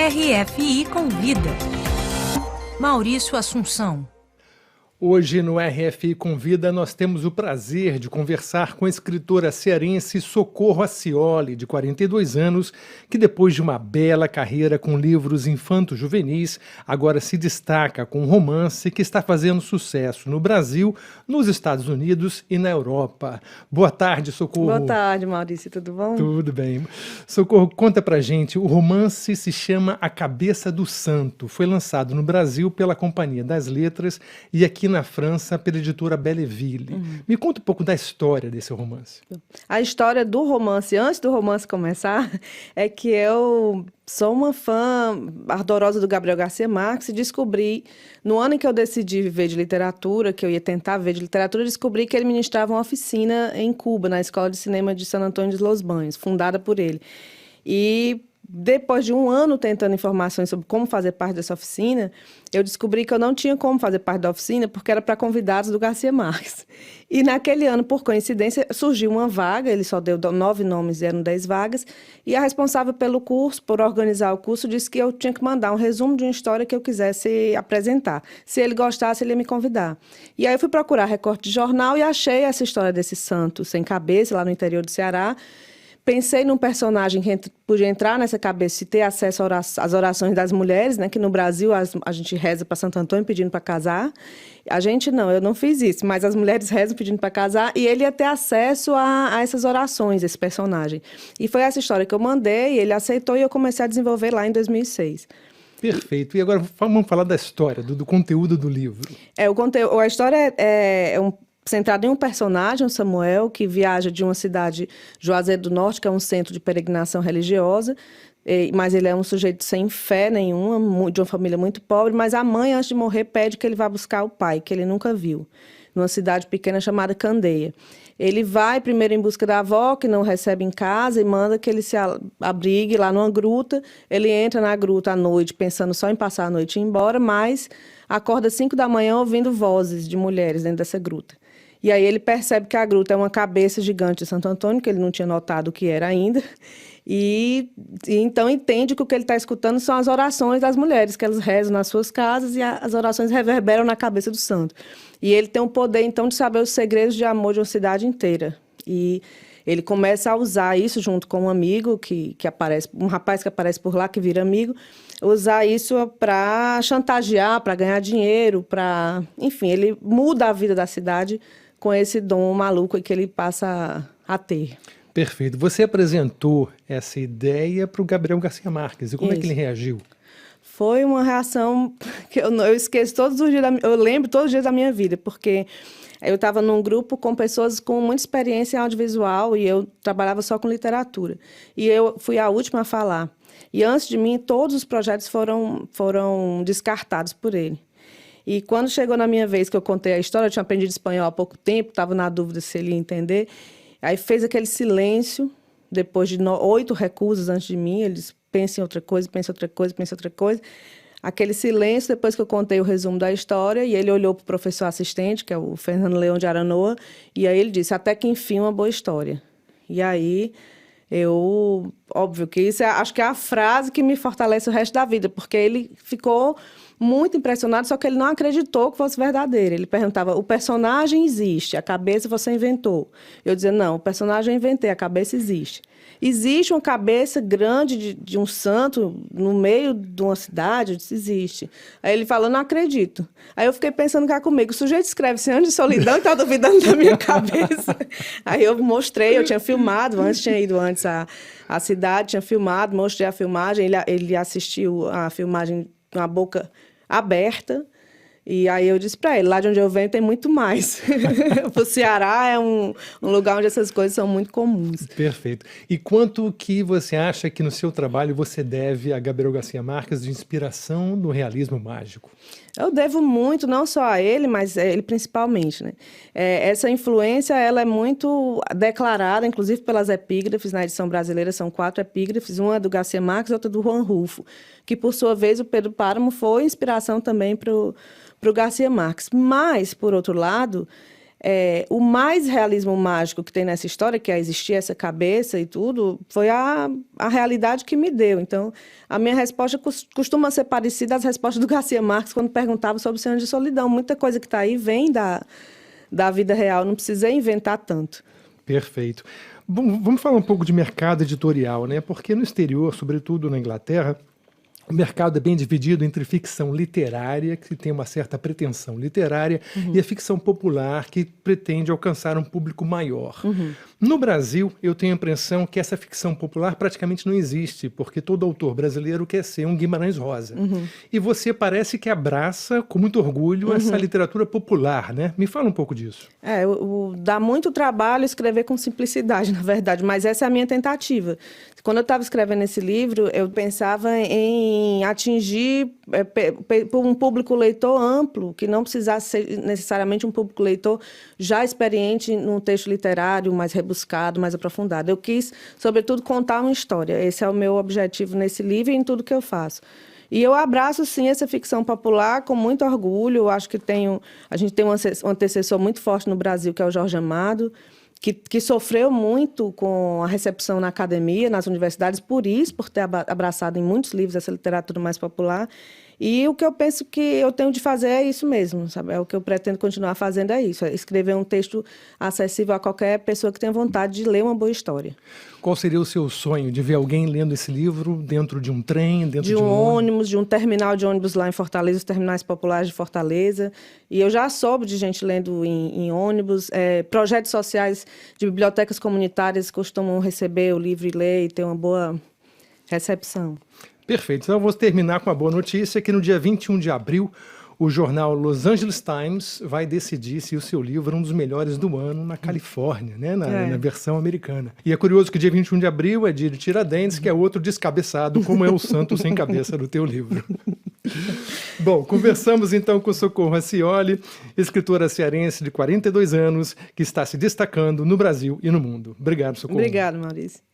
RFI Convida. Maurício Assunção. Hoje no RFI Convida nós temos o prazer de conversar com a escritora cearense Socorro Acioli, de 42 anos, que depois de uma bela carreira com livros infanto-juvenis, agora se destaca com um romance que está fazendo sucesso no Brasil, nos Estados Unidos e na Europa. Boa tarde, Socorro. Boa tarde, Maurício, tudo bom? Tudo bem. Socorro, conta pra gente, o romance se chama A Cabeça do Santo, foi lançado no Brasil pela Companhia das Letras e aqui na França pela editora Belleville. Me conta um pouco da história desse romance. A história do romance, antes do romance começar, é que eu sou uma fã ardorosa do Gabriel Garcia Marques e descobri, no ano em que eu decidi viver de literatura, que eu ia tentar viver de literatura, descobri que ele ministrava uma oficina em Cuba, na Escola de Cinema de San Antônio de Los Baños, fundada por ele. E depois de um ano tentando informações sobre como fazer parte dessa oficina, eu descobri que eu não tinha como fazer parte da oficina porque era para convidados do Garcia Marques. E naquele ano, por coincidência, surgiu uma vaga, ele só deu 9 nomes e eram 10 vagas, e a responsável pelo curso, por organizar o curso, disse que eu tinha que mandar um resumo de uma história que eu quisesse apresentar. Se ele gostasse, ele ia me convidar. E aí eu fui procurar recorte de jornal e achei essa história desse santo sem cabeça, lá no interior do Ceará. Pensei num personagem que podia entrar nessa cabeça e ter acesso às orações das mulheres, né? Que no Brasil a gente reza para Santo Antônio pedindo para casar. A gente não, eu não fiz isso, mas as mulheres rezam pedindo para casar e ele ia ter acesso a essas orações, esse personagem. E foi essa história que eu mandei, ele aceitou e eu comecei a desenvolver lá em 2006. Perfeito. E agora vamos falar da história, do conteúdo do livro. A história é centrado em um personagem, o Samuel, que viaja de uma cidade, Juazeiro do Norte, que é um centro de peregrinação religiosa, mas ele é um sujeito sem fé nenhuma, de uma família muito pobre, mas a mãe, antes de morrer, pede que ele vá buscar o pai, que ele nunca viu, numa cidade pequena chamada Candeia. Ele vai primeiro em busca da avó, que não recebe em casa, e manda que ele se abrigue lá numa gruta. Ele entra na gruta à noite, pensando só em passar a noite e ir embora, mas acorda às 5 da manhã ouvindo vozes de mulheres dentro dessa gruta. E aí ele percebe que a gruta é uma cabeça gigante de Santo Antônio, que ele não tinha notado o que era ainda, e então entende que o que ele está escutando são as orações das mulheres, que elas rezam nas suas casas e as orações reverberam na cabeça do santo. E ele tem o poder, então, de saber os segredos de amor de uma cidade inteira. E ele começa a usar isso junto com um amigo que aparece, um rapaz que aparece por lá, que vira amigo, usar isso para chantagear, para ganhar dinheiro, enfim, ele muda a vida da cidade com esse dom maluco que ele passa a ter. Perfeito. Você apresentou essa ideia para o Gabriel Garcia Marques. E como é que ele reagiu? Foi uma reação que eu esqueço todos os dias, eu lembro todos os dias da minha vida, porque eu estava num grupo com pessoas com muita experiência em audiovisual e eu trabalhava só com literatura. E eu fui a última a falar. E antes de mim, todos os projetos foram descartados por ele. E quando chegou na minha vez que eu contei a história, eu tinha aprendido espanhol há pouco tempo, estava na dúvida se ele ia entender. Aí fez aquele silêncio, depois de 8 recusas antes de mim, ele disse, pense em outra coisa, pense em outra coisa, pense em outra coisa. Aquele silêncio, depois que eu contei o resumo da história, e ele olhou para o professor assistente, que é o Fernando Leão de Aranoa, e aí ele disse, até que enfim, uma boa história. E aí, óbvio que isso acho que é a frase que me fortalece o resto da vida, porque ele ficou muito impressionado, só que ele não acreditou que fosse verdadeiro. Ele perguntava, o personagem existe, a cabeça você inventou. Eu dizia, não, o personagem eu inventei, a cabeça existe. Existe uma cabeça grande de um santo no meio de uma cidade? Eu disse, existe. Aí ele falou, não acredito. Aí eu fiquei pensando cá comigo, o sujeito escreve 100 anos de solidão e está duvidando da minha cabeça. Aí eu mostrei, eu tinha filmado, tinha ido antes à cidade, tinha filmado, mostrei a filmagem, ele assistiu a filmagem com a boca aberta. E aí eu disse para ele, lá de onde eu venho tem muito mais. O Ceará é um lugar onde essas coisas são muito comuns. Perfeito. E quanto que você acha que no seu trabalho você deve a Gabriel Garcia Marques de inspiração do realismo mágico? Eu devo muito, não só a ele, mas a ele principalmente, né? Essa influência, ela é muito declarada, inclusive pelas epígrafes, na edição brasileira são 4 epígrafes, uma é do Garcia Marques e outra do Juan Rulfo, que por sua vez o Pedro Páramo foi inspiração também para o Garcia Marques. Mas, por outro lado, o mais realismo mágico que tem nessa história, que é existir essa cabeça e tudo, foi a realidade que me deu. Então, a minha resposta costuma ser parecida às respostas do Garcia Marques quando perguntava sobre o Cem Anos de Solidão. Muita coisa que está aí vem da vida real, não precisei inventar tanto. Perfeito. Bom, vamos falar um pouco de mercado editorial, né? Porque no exterior, sobretudo na Inglaterra, o mercado é bem dividido entre ficção literária, que tem uma certa pretensão literária, e a ficção popular, que pretende alcançar um público maior. No Brasil, eu tenho a impressão que essa ficção popular praticamente não existe, porque todo autor brasileiro quer ser um Guimarães Rosa. E você parece que abraça com muito orgulho essa literatura popular, né? Me fala um pouco disso. Dá muito trabalho escrever com simplicidade, na verdade, mas essa é a minha tentativa. Quando eu estava escrevendo esse livro, eu pensava em atingir um público leitor amplo, que não precisasse ser necessariamente um público leitor já experiente num texto literário mais rebuscado, mais aprofundado. Eu quis, sobretudo, contar uma história. Esse é o meu objetivo nesse livro e em tudo que eu faço. E eu abraço, sim, essa ficção popular com muito orgulho. Eu acho que a gente tem um antecessor muito forte no Brasil, que é o Jorge Amado, que sofreu muito com a recepção na academia, nas universidades, por ter abraçado em muitos livros essa literatura mais popular. E o que eu penso que eu tenho de fazer é isso mesmo, sabe? O que eu pretendo continuar fazendo é isso, é escrever um texto acessível a qualquer pessoa que tenha vontade de ler uma boa história. Qual seria o seu sonho de ver alguém lendo esse livro dentro de um trem, dentro de um ônibus, de um terminal de ônibus lá em Fortaleza, os terminais populares de Fortaleza. E eu já soube de gente lendo em ônibus. Projetos sociais de bibliotecas comunitárias costumam receber o livro e ler e ter uma boa recepção. Perfeito. Então, eu vou terminar com uma boa notícia, que no dia 21 de abril, o jornal Los Angeles Times vai decidir se o seu livro é um dos melhores do ano na Califórnia, né? Na versão americana. E é curioso que dia 21 de abril é dia de Tiradentes, que é outro descabeçado, como é o santo sem cabeça do teu livro. Bom, conversamos então com Socorro Racioli, escritora cearense de 42 anos, que está se destacando no Brasil e no mundo. Obrigado, Socorro. Obrigada, Maurício.